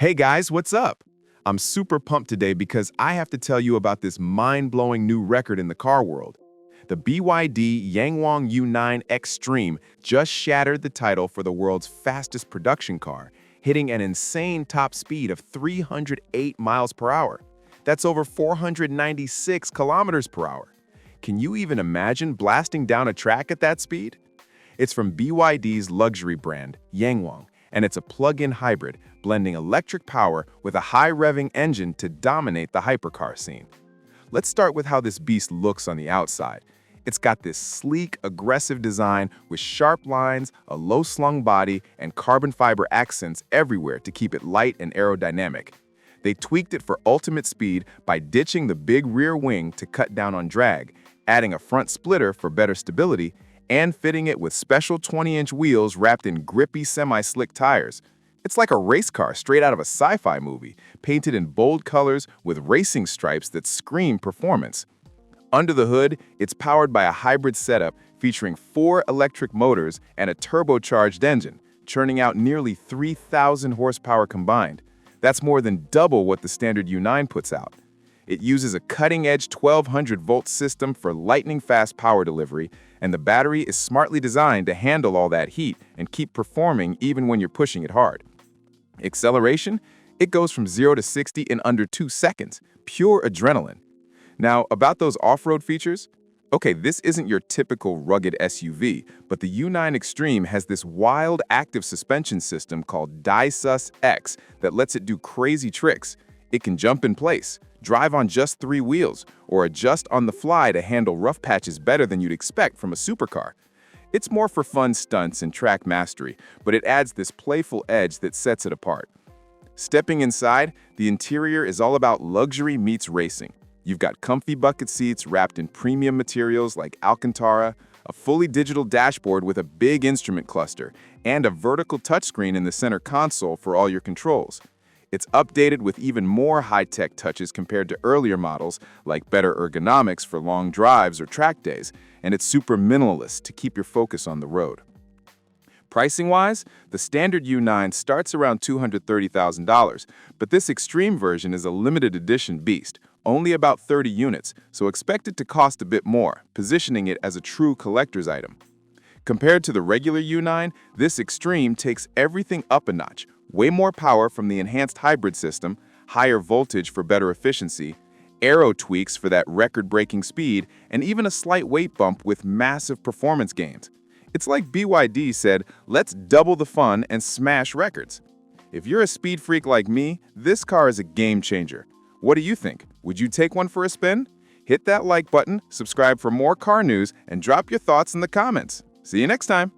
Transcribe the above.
Hey guys, what's up? I'm super pumped today because I have to tell you about this mind-blowing new record in the car world. The BYD Yangwang U9 Xtreme just shattered the title for the world's fastest production car, hitting an insane top speed of 308 miles per hour. That's over 496 kilometers per hour. Can you even imagine blasting down a track at that speed? It's from BYD's luxury brand, Yangwang, and it's a plug-in hybrid, blending electric power with a high-revving engine to dominate the hypercar scene. Let's start with how this beast looks on the outside. It's got this sleek, aggressive design with sharp lines, a low-slung body, and carbon fiber accents everywhere to keep it light and aerodynamic. They tweaked it for ultimate speed by ditching the big rear wing to cut down on drag, adding a front splitter for better stability, and fitting it with special 20-inch wheels wrapped in grippy semi-slick tires. It's like a race car straight out of a sci-fi movie, painted in bold colors with racing stripes that scream performance. Under the hood, it's powered by a hybrid setup featuring 4 electric motors and a turbocharged engine, churning out nearly 3,000 horsepower combined. That's more than double what the standard U9 puts out. It uses a cutting-edge 1200-volt system for lightning-fast power delivery, and the battery is smartly designed to handle all that heat and keep performing even when you're pushing it hard. Acceleration? It goes from 0 to 60 in under 2 seconds. Pure adrenaline. Now, about those off-road features? Okay, this isn't your typical rugged SUV, but the U9 Xtreme has this wild active suspension system called DiSUS-X that lets it do crazy tricks. It can jump in place, drive on just 3 wheels, or adjust on the fly to handle rough patches better than you'd expect from a supercar. It's more for fun stunts and track mastery, but it adds this playful edge that sets it apart. Stepping inside, the interior is all about luxury meets racing. You've got comfy bucket seats wrapped in premium materials like Alcantara, a fully digital dashboard with a big instrument cluster, and a vertical touchscreen in the center console for all your controls. It's updated with even more high-tech touches compared to earlier models, like better ergonomics for long drives or track days, and it's super minimalist to keep your focus on the road. Pricing-wise, the standard U9 starts around $230,000, but this Xtreme version is a limited edition beast, only about 30 units, so expect it to cost a bit more, positioning it as a true collector's item. Compared to the regular U9, this Xtreme takes everything up a notch. Way more power from the enhanced hybrid system, higher voltage for better efficiency, aero tweaks for that record-breaking speed, and even a slight weight bump with massive performance gains. It's like BYD said, let's double the fun and smash records. If you're a speed freak like me, this car is a game changer. What do you think? Would you take one for a spin? Hit that like button, subscribe for more car news, and drop your thoughts in the comments. See you next time.